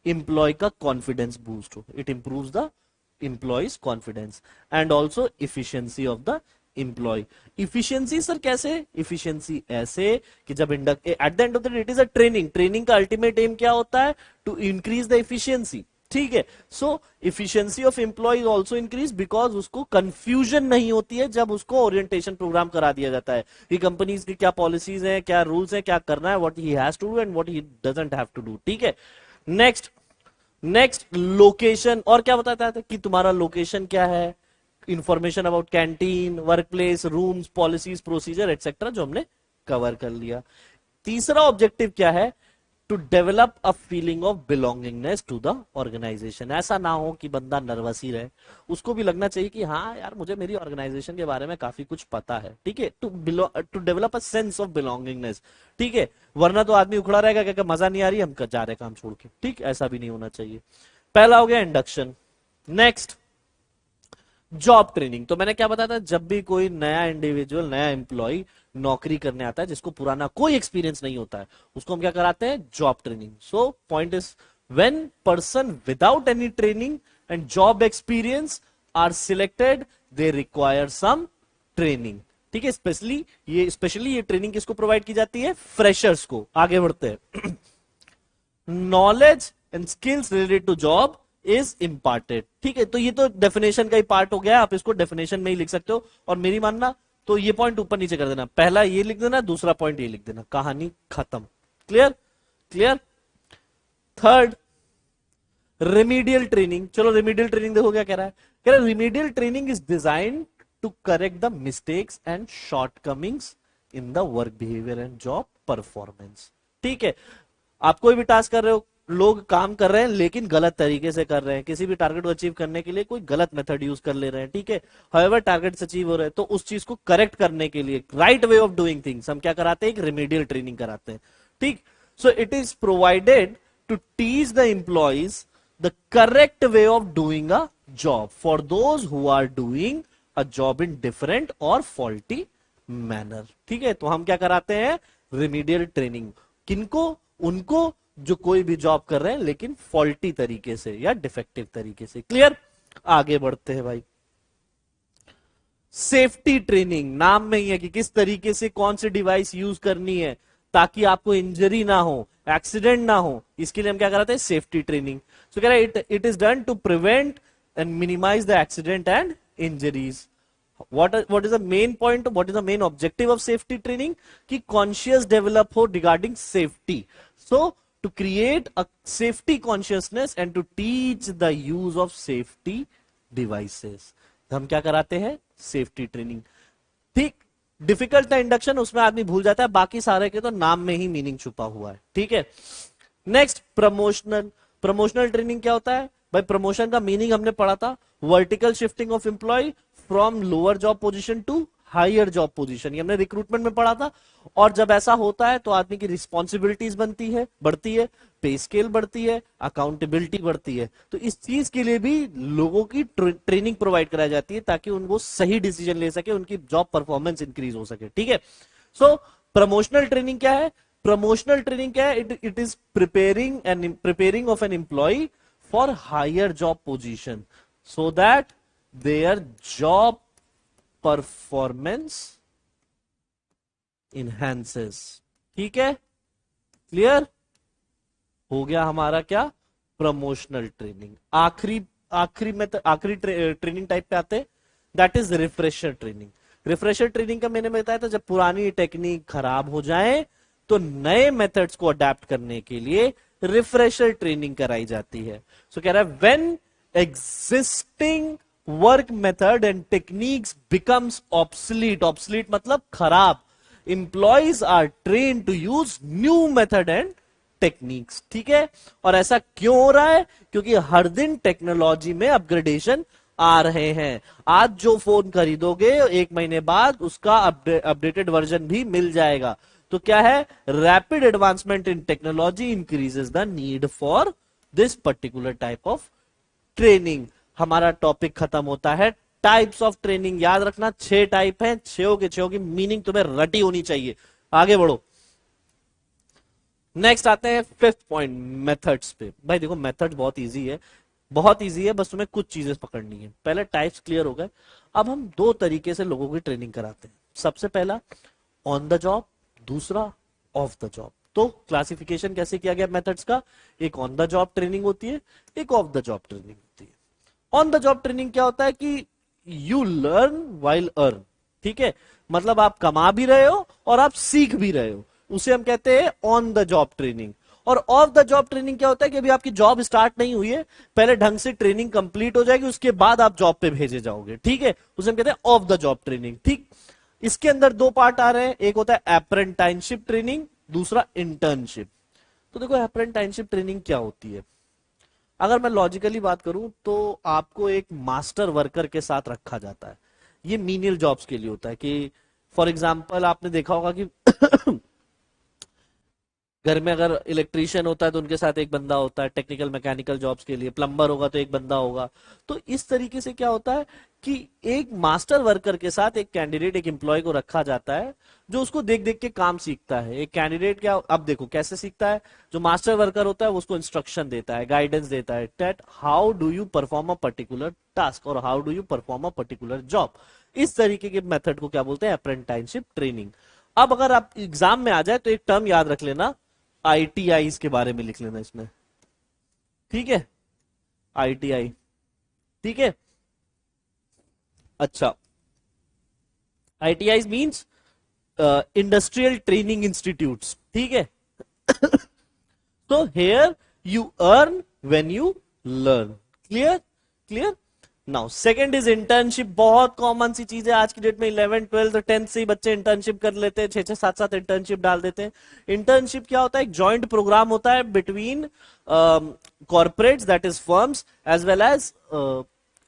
Speaker 1: इंप्लॉय का कॉन्फिडेंस बूस्ट हो, it improves the employees confidence and also efficiency of the employee. Efficiency sir कैसे? इफिशियंसी ऐसे कि जब at the end of the day it is a training, training का अल्टीमेट एम क्या होता है? टू इंक्रीज द इफिशियंसी, ठीक है। So efficiency of employee also increase because उसको कंफ्यूजन नहीं होती है जब उसको ओरिएंटेशन प्रोग्राम करा दिया जाता है कि कंपनीज की क्या पॉलिसीज हैं, क्या रूल्स हैं, क्या करना है, what he has to do and what he doesn't have to do, ठीक है। Next location. और क्या बताता है कि तुम्हारा लोकेशन क्या है, information about canteen, work place, rooms, policies, procedure etcetera, जो हमने कवर कर लिया। तीसरा ऑब्जेक्टिव क्या है? To develop a feeling of belongingness to the organization. ऐसा ना हो कि बंदा नर्वस ही रहे, उसको भी लगना चाहिए कि हाँ यार मुझे मेरी ऑर्गेनाइजेशन के बारे में काफी कुछ पता है, ठीक है। To develop a sense of belongingness, ठीक है। वरना तो आदमी उखड़ा रहेगा क्या मजा नहीं आ रही, हम जा रहे काम छोड़ के, ठीक। ऐसा भी नहीं होना चाहिए। पहला हो गया इंडक्शन। Next, job training. तो मैंने क्या बताया था, जब भी कोई नया इंडिविजुअल, नया एम्प्लॉय नौकरी करने आता है जिसको पुराना कोई एक्सपीरियंस नहीं होता है, उसको हम क्या कराते हैं? Job training. So point is when person without any training and job experience are selected, they require some training, ठीक है। स्पेशली ये ट्रेनिंग किसको प्रोवाइड की जाती है? फ्रेशर्स को। आगे बढ़ते हैं। Knowledge and skills related to job is imparted, ठीक है। तो ये तो डेफिनेशन का ही पार्ट हो गया, आप इसको डेफिनेशन में ही लिख सकते हो। और मेरी मानना तो ये पॉइंट ऊपर नीचे कर देना, पहला ये लिख देना, दूसरा पॉइंट ये लिख देना, कहानी खत्म। क्लियर। Third, remedial training. चलो रेमीडियल ट्रेनिंग देखो क्या कह रहा है। कह रहा है remedial training is design to correct the mistakes and shortcomings in the work behaviour and job performance, ठीक है। आप कोई भी टास्क कर रहे हो, लोग काम कर रहे हैं लेकिन गलत तरीके से कर रहे हैं, किसी भी टारगेट को अचीव करने के लिए कोई गलत मेथड यूज कर ले रहे हैं, ठीक है। हाउएवर टारगेट्स अचीव हो रहे हैं, तो उस चीज को करेक्ट करने के लिए right way of doing things हम क्या कराते हैं? एक रेमेडियल ट्रेनिंग कराते हैं, ठीक। So it is provided to teach the employees the correct way of doing a job for those who are doing a job in different और फॉल्टी मैनर, ठीक है। तो हम क्या कराते हैं? Remedial training. किनको? उनको जो कोई भी जॉब कर रहे हैं लेकिन फॉल्टी तरीके से या डिफेक्टिव तरीके से। क्लियर। आगे बढ़ते हैं भाई। सेफ्टी ट्रेनिंग, नाम में ही है कि किस तरीके से कौन सी डिवाइस यूज करनी है ताकि आपको इंजरी ना हो, एक्सीडेंट ना हो, इसके लिए हम क्या कराते हैं? Safety training. सो कह रहा है it is done to prevent and minimize the accident and injuries. what is the main point, what is the main objective of safety training? कि conscious develop हो regarding safety, so to create a safety consciousness and to teach the use of safety devices। हम क्या कराते हैं? safety training, ठीक। डिफिकल्ट था इंडक्शन, उसमें आदमी भूल जाता है, बाकी सारे के तो नाम में ही मीनिंग छुपा हुआ है, ठीक है। नेक्स्ट, प्रमोशनल ट्रेनिंग क्या होता है भाई? प्रमोशन का मीनिंग हमने पढ़ा था, vertical shifting of employee from lower job position to higher job position, ये हमने रिक्रूटमेंट में पढ़ा था। और जब ऐसा होता है तो आदमी की रिस्पॉन्सिबिलिटीज बढ़ती है, पे स्केल बढ़ती है, अकाउंटेबिलिटी बढ़ती है। तो इस चीज के लिए भी लोगों की ट्रेनिंग प्रोवाइड कराई जाती है ताकि उनको सही डिसीजन ले सके, उनकी जॉब परफॉर्मेंस इंक्रीज हो सके। ठीक है, सो प्रमोशनल ट्रेनिंग क्या है? प्रमोशनल ट्रेनिंग क्या है? It is preparing of an employee for higher job position so that their job performance enhances. ठीक है, क्लियर हो गया हमारा क्या? Promotional training. आखिरी आखिरी में आखिरी ट्रेनिंग टाइप पे आते हैं, that is refresher training. Refresher training का मैंने बताया था, जब पुरानी टेक्निक खराब हो जाए तो नए मेथड्स को अडेप्ट करने के लिए रिफ्रेशर ट्रेनिंग कराई जाती है। सो कह रहा है when existing work method and techniques becomes obsolete, obsolete मतलब खराब, employees are train to use new method and techniques. ठीक है, और ऐसा क्यों हो रहा है? क्योंकि हर दिन टेक्नोलॉजी में अपग्रेडेशन आ रहे हैं। आज जो फोन खरीदोगे 1 महीने बाद उसका अपडेटेड वर्जन भी मिल जाएगा। तो क्या है? Rapid advancement in technology increases the need for this particular type of training. हमारा टॉपिक खत्म होता है। टाइप्स ऑफ ट्रेनिंग याद रखना, 6 टाइप हैं, 6 के 6 की मीनिंग तुम्हें रटी होनी चाहिए। आगे बढ़ो, नेक्स्ट आते हैं 5th पॉइंट, मेथड्स पे। भाई देखो मेथड बहुत इजी है, बहुत इजी है, बस तुम्हें कुछ चीजें पकड़नी है। पहले टाइप्स क्लियर हो गए, अब हम 2 तरीके से लोगों की ट्रेनिंग कराते हैं। सबसे पहला ऑन द जॉब, दूसरा ऑफ द जॉब। तो क्लासिफिकेशन कैसे किया गया मेथड्स का? एक ऑन द जॉब ट्रेनिंग होती है, एक ऑफ द जॉब ट्रेनिंग होती है। ऑन द जॉब ट्रेनिंग क्या होता है कि यू लर्न वाइल अर्न। ठीक है, मतलब आप कमा भी रहे हो और आप सीख भी रहे हो, उसे हम कहते हैं ऑन द जॉब ट्रेनिंग। और ऑफ द जॉब ट्रेनिंग क्या होता है कि अभी आपकी जॉब स्टार्ट नहीं हुई है, पहले ढंग से ट्रेनिंग कंप्लीट हो जाएगी, उसके बाद आप जॉब पे भेजे जाओगे। ठीक है, उसे हम कहते हैं ऑफ द जॉब ट्रेनिंग। ठीक, इसके अंदर 2 पार्ट आ रहे हैं, एक होता है अप्रेंटाइनशिप ट्रेनिंग, दूसरा इंटर्नशिप। तो देखो अप्रेंटाइनशिप ट्रेनिंग क्या होती है? अगर मैं लॉजिकली बात करूं तो आपको एक मास्टर वर्कर के साथ रखा जाता है। ये मीनियल जॉब्स के लिए होता है कि फॉर एग्जाम्पल आपने देखा होगा कि घर में अगर इलेक्ट्रीशियन होता है तो उनके साथ एक बंदा होता है, टेक्निकल मैकेनिकल जॉब्स के लिए प्लम्बर होगा तो एक बंदा होगा। तो इस तरीके से क्या होता है कि एक मास्टर वर्कर के साथ एक कैंडिडेट, एक एम्प्लॉय को रखा जाता है जो उसको देख देख के काम सीखता है। एक कैंडिडेट क्या, अब देखो कैसे सीखता है, जो मास्टर वर्कर होता है वो उसको इंस्ट्रक्शन देता है, गाइडेंस देता है, that how do you perform a particular task और how do you perform a particular job. इस तरीके के मेथड को क्या बोलते हैं? Apprenticeship training. अब अगर आप एग्जाम में आ जाए तो एक टर्म याद रख लेना, ITI के बारे में लिख लेना इसमें। ठीक है, ITI। ठीक है, अच्छा, ITI means industrial training institutes. ठीक है, तो here you earn when you learn. Clear? Clear. Now second is internship. बहुत कॉमन सी चीज है आज की डेट में, 11th 12th 10th से ही बच्चे इंटर्नशिप कर लेते हैं, 6 6 7 7 इंटर्नशिप डाल देते हैं। इंटर्नशिप क्या होता है? एक जॉइंट प्रोग्राम होता है between corporates, that is firms, as well as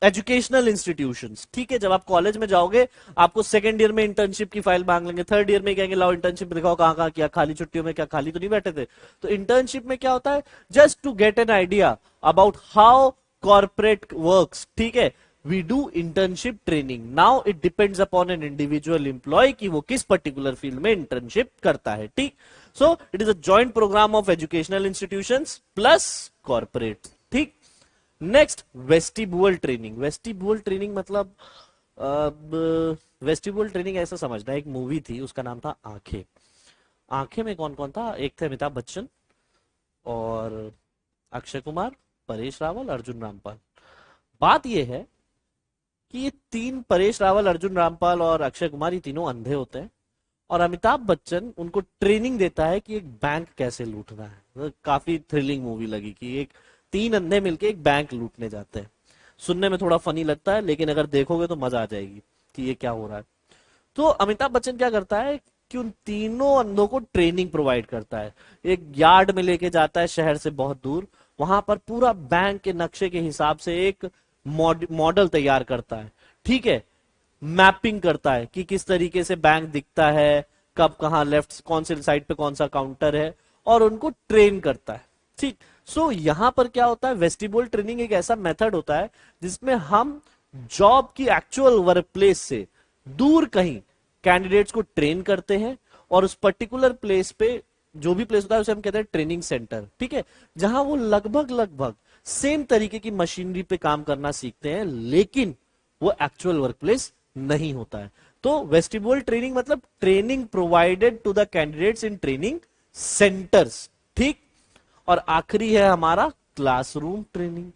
Speaker 1: educational institutions. ठीक है, जब आप कॉलेज में जाओगे आपको सेकंड ईयर में इंटर्नशिप की फाइल मांग लेंगे, थर्ड ईयर में कहेंगे लाओ इंटर्नशिप दिखाओ, कहां कहां किया, खाली छुट्टियों में क्या खाली तो नहीं बैठे थे। तो इंटर्नशिप में क्या होता है? Just to get an idea about how corporate works. ठीक है, we do internship training. Now it depends upon an individual employee कि वो किस पर्टिकुलर फील्ड में इंटर्नशिप करता है। ठीक, so it is a joint program of educational institutions plus corporate. ठीक, next vestibule training. Vestibule training मतलब वेस्टिबुअल ट्रेनिंग ऐसा समझना, एक मूवी थी उसका नाम था आंखें। आंखें में कौन कौन था? एक थे अमिताभ बच्चन और अक्षय कुमार, परेश रावल, अर्जुन रामपाल। बात यह है कि ये 3, परेश रावल, अर्जुन रामपाल और अक्षय कुमार, ये तीनों अंधे होते हैं और अमिताभ बच्चन उनको ट्रेनिंग देता है कि एक बैंक कैसे लूटना है। तो काफी थ्रिलिंग मूवी लगी कि एक 3 अंधे मिलके एक बैंक लूटने जाते हैं। सुनने में थोड़ा फनी लगता है लेकिन अगर देखोगे तो मजा आ जाएगी कि ये क्या हो रहा है। तो अमिताभ बच्चन क्या करता है कि उन तीनों अंधों को ट्रेनिंग प्रोवाइड करता है, एक यार्ड में लेके जाता है शहर से बहुत दूर, वहां पर पूरा बैंक के नक्शे के हिसाब से एक मॉडल तैयार करता है। ठीक है, मैपिंग करता है कि किस तरीके से बैंक दिखता है, कब कहां लेफ्ट, कौन से साइड पे कौन सा काउंटर है, और उनको ट्रेन करता है। ठीक। सो यहां पर क्या होता है, वेस्टिबुलर ट्रेनिंग एक ऐसा मेथड होता है जिसमें हम जॉब की एक्चुअल वर्क प्लेस से दूर कहीं कैंडिडेट्स को ट्रेन करते हैं, और उस पर्टिकुलर प्लेस पे, जो भी प्लेस होता है उसे हम कहते हैं ट्रेनिंग सेंटर, ठीक है, जहां वो लगभग लगभग सेम तरीके की मशीनरी पे काम करना सीखते हैं, लेकिन वो एक्चुअल वर्क प्लेस नहीं होता है। तो वेस्टिबुलर ट्रेनिंग मतलब training provided to the candidates in training centres, ठीक। और आखिरी है हमारा क्लासरूम ट्रेनिंग।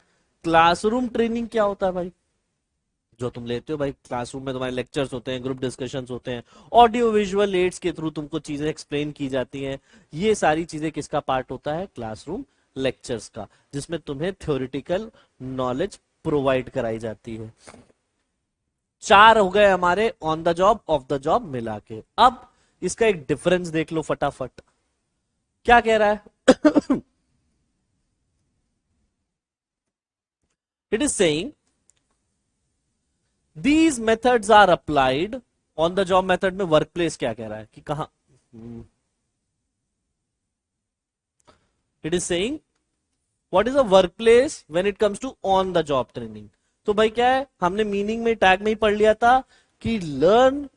Speaker 1: क्लासरूम ट्रेनिंग क्या होता है भाई, जो तुम लेते हो भाई क्लासरूम में, तुम्हारे लेक्चर्स होते हैं, ग्रुप डिस्कशंस होते हैं, ऑडियो विजुअल एड्स के थ्रू तुमको चीजें एक्सप्लेन की जाती हैं, ये सारी चीजें किसका पार्ट होता है, क्लासरूम लेक्चर्स का, जिसमें तुम्हें थ्योरेटिकल नॉलेज प्रोवाइड कराई जाती है। चार हो गए हमारे on the job, of the job मिला के। अब इसका एक डिफरेंस देख लो फटाफट, क्या कह रहा है। It is saying these methods are applied on the job method में वर्क प्लेस क्या कह रहा है कि कहां, it is saying what is a work place when it comes to on the job training. तो भाई क्या है, हमने मीनिंग में टैग में ही पढ़ लिया था कि लर्न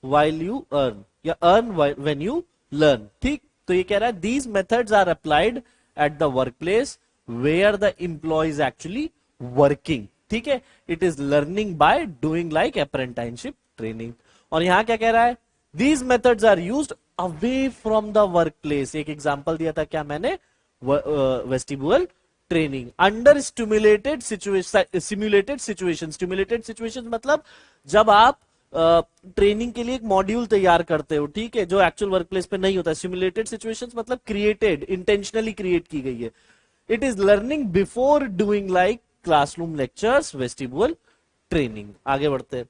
Speaker 1: वाइल यू अर्न, या अर्न व्हेन यू लर्न, ठीक। तो ये कह रहा है these methods are applied at the work place where the employee is actually working, ठीक है। It is learning by doing like apprenticeship training. और यहां क्या कह रहा है, these methods are used away from the work place. एक एग्जांपल दिया था क्या मैंने, vestibular training under stimulated situation. Stimulated situation मतलब जब आप ट्रेनिंग के लिए एक मॉड्यूल तैयार करते हो, ठीक है, जो एक्चुअल वर्क प्लेस पे नहीं होता। सिमुलेटेड सिचुएशंस मतलब क्रिएटेड, इंटेंशनली क्रिएट की गई है। It is learning before doing like classroom lectures, vestibular training. आगे बढ़ते हैं।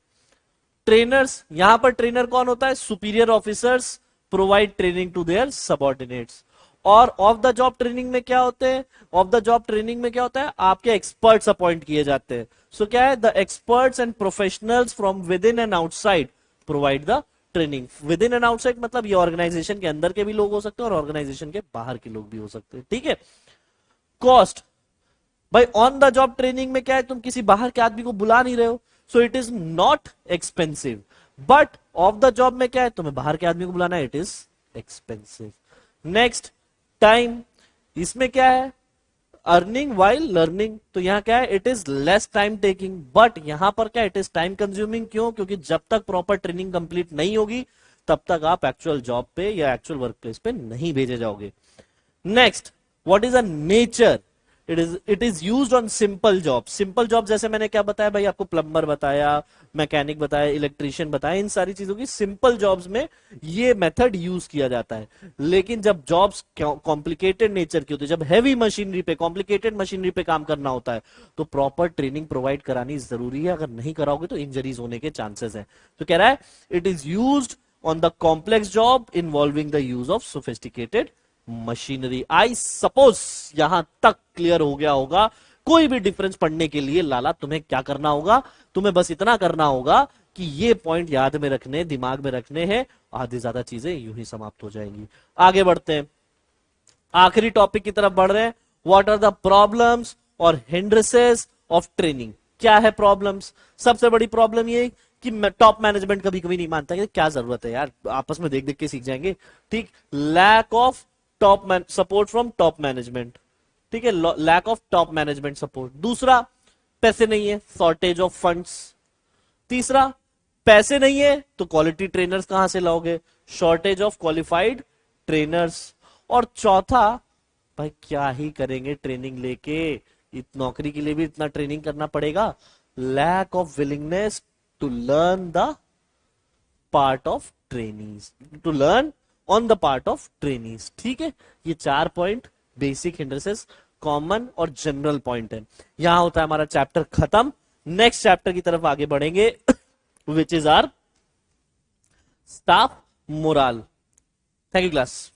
Speaker 1: ट्रेनर्स, यहां पर ट्रेनर कौन होता है, superior officers provide training to their subordinates. और ऑफ द जॉब ट्रेनिंग में क्या होते हैं, ऑफ द जॉब ट्रेनिंग में क्या होता है, आपके एक्सपर्ट्स अपॉइंट किए जाते हैं। सो क्या है, the experts and professionals from with in and outside provide the training. With in and outside मतलब ये ऑर्गेनाइजेशन के अंदर के भी लोग हो सकते हैं और ऑर्गेनाइजेशन के बाहर के लोग भी हो सकते हैं, ठीक है। कॉस्ट, भाई ऑन द जॉब ट्रेनिंग में क्या है, तुम किसी बाहर के आदमी को बुला नहीं रहे हो, सो it is not expensive. But of the job में क्या है, तुम्हें बाहर के आदमी को बुलाना है, it is expensive. Next, time, इसमें क्या है, अर्निंग वाइल लर्निंग। तो यहां क्या है, it is less time taking, but यहां पर क्या, इट इज टाइम कंज्यूमिंग। क्यों, क्योंकि जब तक प्रॉपर ट्रेनिंग कंप्लीट नहीं होगी तब तक आप एक्चुअल जॉब पे या एक्चुअल वर्क प्लेस पे नहीं भेजे जाओगे। Next, what is a nature, it is used on simple job. Simple job जैसे मैंने क्या बताया भाई आपको, प्लम्बर बताया, मैकेनिक बताया, इलेक्ट्रिशियन बताया, इन सारी चीजों की सिंपल जॉब्स में ये मेथड यूज किया जाता है। लेकिन जब जॉब्स कॉम्प्लिकेटेड नेचर की होती है, जब हैवी मशीनरी पे, कॉम्प्लिकेटेड मशीनरी पे काम करना होता है, तो प्रॉपर ट्रेनिंग प्रोवाइड करानी जरूरी है। अगर नहीं कराओगे तो इंजरीज होने के चांसेस है। तो कह रहा है it is used on the complex job involving the use of sophisticated machinery. I suppose यहां तक क्लियर हो गया होगा। कोई भी डिफरेंस पढ़ने के लिए लाला तुम्हें क्या करना होगा, तुम्हें बस इतना करना होगा कि ये पॉइंट याद में रखने, दिमाग में रखने हैं, आधी ज्यादा चीजें यूं ही समाप्त हो जाएंगी। आगे बढ़ते हैं, आखिरी टॉपिक की तरफ बढ़ रहे हैं। व्हाट आर द प्रॉब्लम्स और हिंड्रेसेस ऑफ ट्रेनिंग। क्या है प्रॉब्लम्स, सबसे बड़ी प्रॉब्लम ये कि टॉप मैनेजमेंट कभी कभी नहीं मानता कि क्या जरूरत है यार, आपस में देख देख के सीख जाएंगे, ठीक। Lack of top support from top management, ठीक है, lack of top management support. दूसरा, पैसे नहीं है, शॉर्टेज ऑफ फंड्स। तीसरा, पैसे नहीं है तो क्वालिटी ट्रेनर्स कहां से लाओगे, शॉर्टेज ऑफ क्वालिफाइड ट्रेनर्स। और चौथा, भाई क्या ही करेंगे ट्रेनिंग लेके, नौकरी के लिए भी इतना ट्रेनिंग करना पड़ेगा, lack of willingness to learn the part of trainees, to learn on the part of trainees, ठीक है। ये 4 पॉइंट बेसिक हिंड्रेसेस, कॉमन और जनरल पॉइंट है। यहां होता है हमारा चैप्टर खत्म। नेक्स्ट चैप्टर की तरफ आगे बढ़ेंगे which is our staff morale. Thank you class.